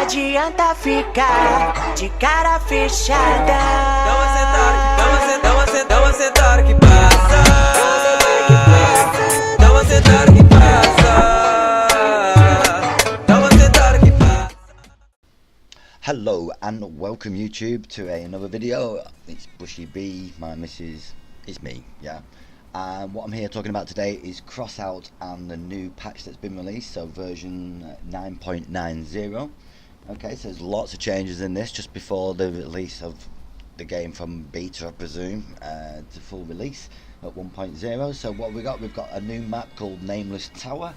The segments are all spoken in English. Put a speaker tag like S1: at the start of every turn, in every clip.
S1: adianta ficar de cara fechada.
S2: Dá uma sentada que passa. Dá uma sentada que passa. Dá uma sentada que passa.
S3: Hello and welcome YouTube to another video. It's Bushy B, my missus, it's me, yeah. And what I'm here talking about today is Crossout and the new patch that's been released, so version 9.90. Okay, so there's lots of changes in this just before the release of the game from beta, I presume, to full release at 1.0. So what we've got a new map called Nameless Tower,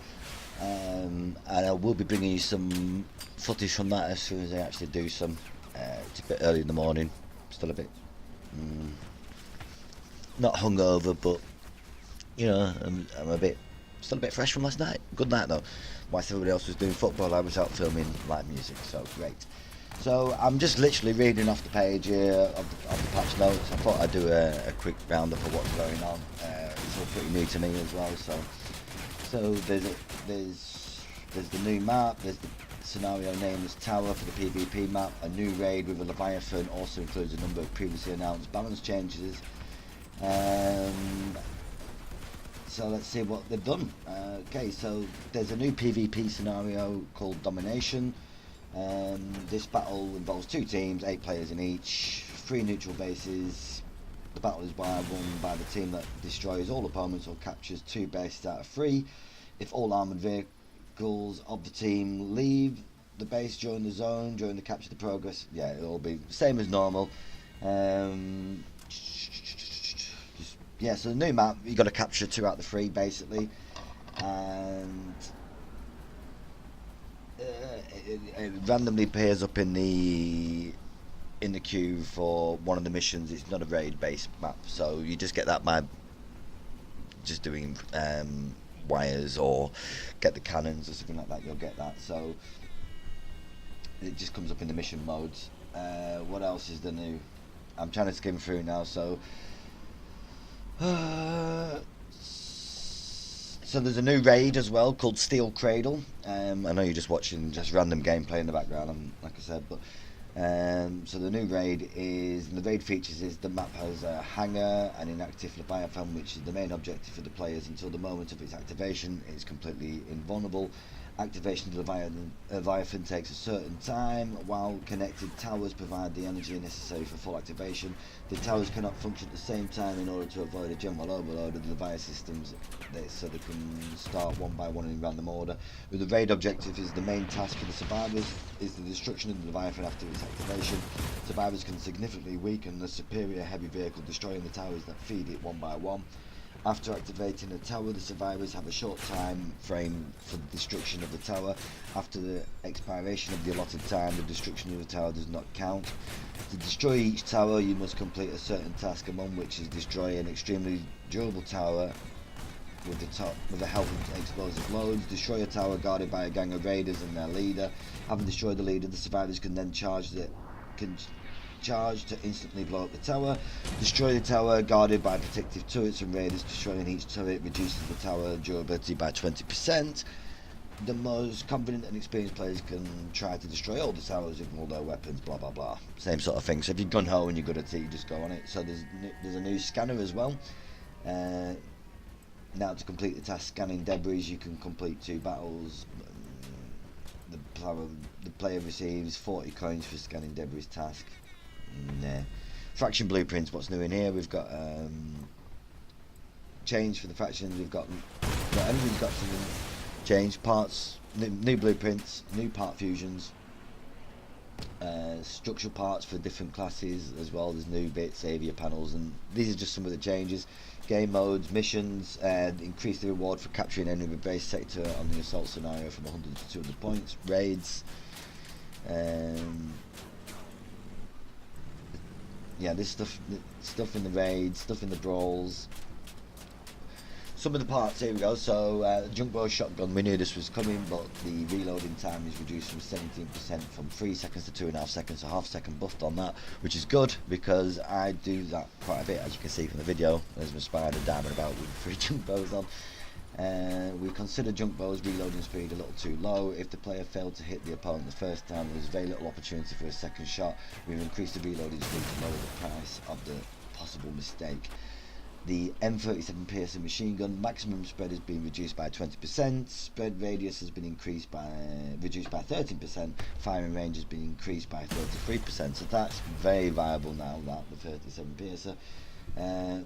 S3: and I will be bringing you some footage from that as soon as I actually do some. It's a bit early in the morning, still a bit not hungover, but you know, I'm still a bit fresh from last night. Good night though. Whilst everybody else was doing football, I was out filming live music, so great. So I'm just literally reading off the page here of the patch notes. I thought I'd do a quick roundup of what's going on. It's all pretty new to me as well. So there's the new map. There's the scenario Nameless Tower for the PvP map. A new raid with a Leviathan also includes a number of previously announced balance changes. So let's see what they've done. Okay, so there's a new PvP scenario called Domination. This battle involves 2 teams, 8 players in each, 3 neutral bases. The battle is won by the team that destroys all opponents or captures 2 bases out of 3. If all armoured vehicles of the team leave the base during the zone, during the capture, the progress, yeah, it'll be the same as normal. Yeah, so the new map, you've got to capture 2 out of the 3 basically, and it randomly appears up in the queue for one of the missions. It's not a raid based map, so you just get that by just doing wires or get the cannons or something like that. You'll get that, so it just comes up in the mission modes. What else is the new? I'm trying to skim through now, so so there's a new raid as well called Steel Cradle. I know you're just watching just random gameplay in the background, like I said, but so the new raid features is the map has a hangar, an inactive Leviathan, which is the main objective for the players until the moment of its activation. It's completely invulnerable. Activation of the Leviathan takes a certain time, while connected towers provide the energy necessary for full activation. The towers cannot function at the same time in order to avoid a general overload of the Leviathan systems, so they can start one by one in random order. With the raid objective is the main task for the survivors is the destruction of the Leviathan after its activation. Survivors can significantly weaken the superior heavy vehicle, destroying the towers that feed it one by one. After activating the tower, the survivors have a short time frame for the destruction of the tower. After the expiration of the allotted time, the destruction of the tower does not count. To destroy each tower, you must complete a certain task, among which is destroy an extremely durable tower with a health and explosive loads. Destroy a tower guarded by a gang of raiders and their leader. Having destroyed the leader, the survivors can then charge to instantly blow up the tower. Destroy the tower guarded by protective turrets and raiders. Destroying each turret reduces the tower durability by 20%. The most confident and experienced players can try to destroy all the towers with all their weapons, blah blah blah. Same sort of thing. So if you're gun ho and you're good at it, you just go on it. So there's a new scanner as well. Now to complete the task scanning debris, you can complete 2 battles. The player receives 40 coins for scanning debris task. Faction blueprints, what's new in here? We've got change for the factions. Everything's got something changed. Parts, new blueprints, new part fusions, structural parts for different classes as well. There's new bits, savior panels, and these are just some of the changes. Game modes, missions, increase the reward for capturing enemy base sector on the assault scenario from 100 to 200 points. Raids, yeah, this stuff in the raids, stuff in the brawls. Some of the parts, here we go. So junk bow shotgun, we knew this was coming, but the reloading time is reduced from 17% from 3 seconds to 2.5 seconds, so half second buffed on that, which is good because I do that quite a bit, as you can see from the video. There's my spider diving about with 3 junk bows on. We consider junk bow's reloading speed a little too low. If the player failed to hit the opponent the first time, there was very little opportunity for a second shot. We've increased the reloading speed to lower the price of the possible mistake. The M37 Piercer machine gun maximum spread has been reduced by 20%, spread radius has been reduced by 13%, firing range has been increased by 33%, so that's very viable now, that, the 37 Piercer.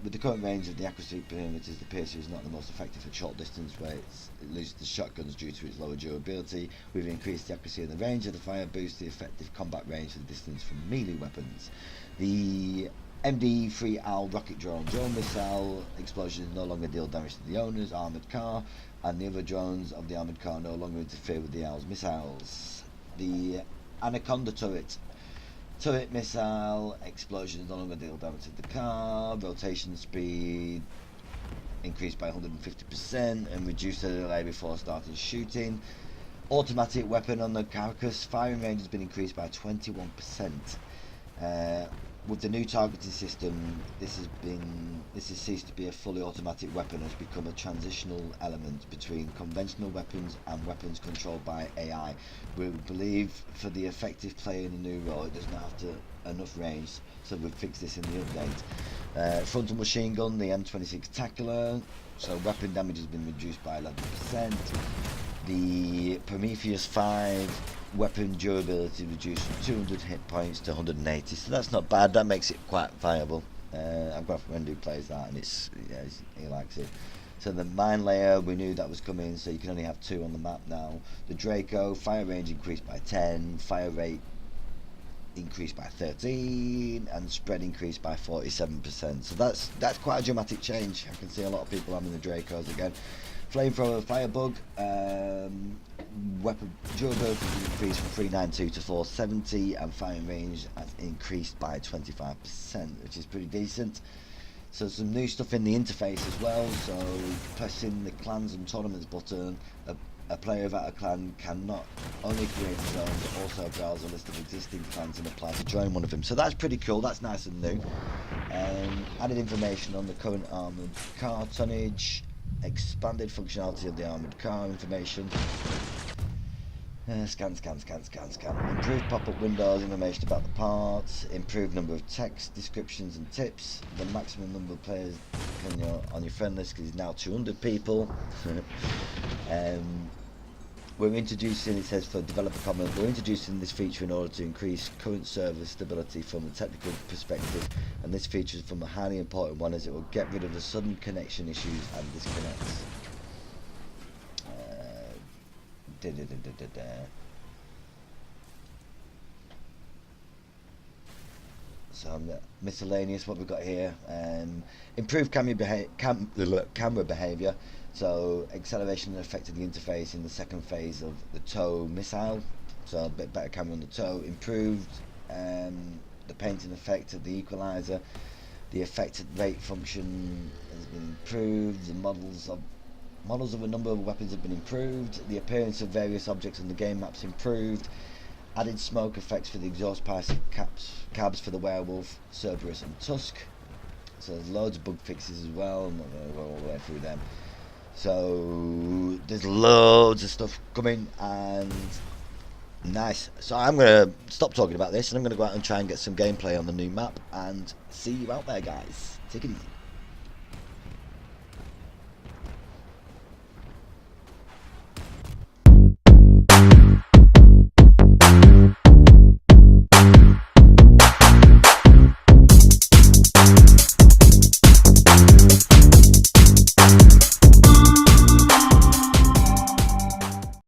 S3: With the current range of the accuracy parameters, the Piercer is not the most effective at short distance where it loses the shotguns due to its lower durability. We've increased the accuracy and the range of the fire boost, the effective combat range of the distance from melee weapons. The MD-3 OWL rocket drone missile explosions no longer deal damage to the owner's armoured car, and the other drones of the armoured car no longer interfere with the OWL's missiles. The Anaconda turret missile explosions no longer deal damage to the car, rotation speed increased by 150% and reduced the delay before starting shooting. Automatic weapon on the carcass, firing range has been increased by 21%. With the new targeting system, this has ceased to be a fully automatic weapon and has become a transitional element between conventional weapons and weapons controlled by AI. We believe for the effective player in the new role, it does not have enough range, so we've fixed this in the update. Frontal machine gun, the M26 Tackler, so weapon damage has been reduced by 11%. The Prometheus 5 weapon durability reduced from 200 hit points to 180, so that's not bad. That makes it quite viable. I've got a friend who plays that, and he likes it. So the mine layer, we knew that was coming, so you can only have 2 on the map now. The Draco, fire range increased by 10, fire rate increased by 13, and spread increased by 47%. So that's quite a dramatic change. I can see a lot of people having the Dracos again. Flamethrower Firebug, weapon durability has increased from 392 to 470, and firing range has increased by 25%, which is pretty decent. So some new stuff in the interface as well. So pressing the clans and tournaments button, a player of our clan can not only create his own but also browse a list of existing clans and apply to join one of them. So that's pretty cool. That's nice and new. Added information on the current armoured car tonnage. Expanded functionality of the armoured car information. Scan. Improved pop-up windows, information about the parts. Improved number of text, descriptions and tips. The maximum number of players on your friend list is now 200 people. We're introducing, it says for developer comment, we're introducing this feature in order to increase current server stability from a technical perspective, and this feature is from a highly important one as it will get rid of the sudden connection issues and disconnects. So miscellaneous, what we've got here, improved camera behaviour, so acceleration and effect of the interface in the second phase of the tow missile, so a bit better camera on the tow, improved the painting effect of the equalizer, the effect rate function has been improved, the models of a number of weapons have been improved, the appearance of various objects on the game maps improved, added smoke effects for the exhaust pipes cabs for the Werewolf, Cerberus and Tusk. So there's loads of bug fixes as well. I'm not going to go all the way through them. So there's loads of stuff coming, and nice. So I'm going to stop talking about this and I'm going to go out and try and get some gameplay on the new map, and see you out there, guys. Take it easy.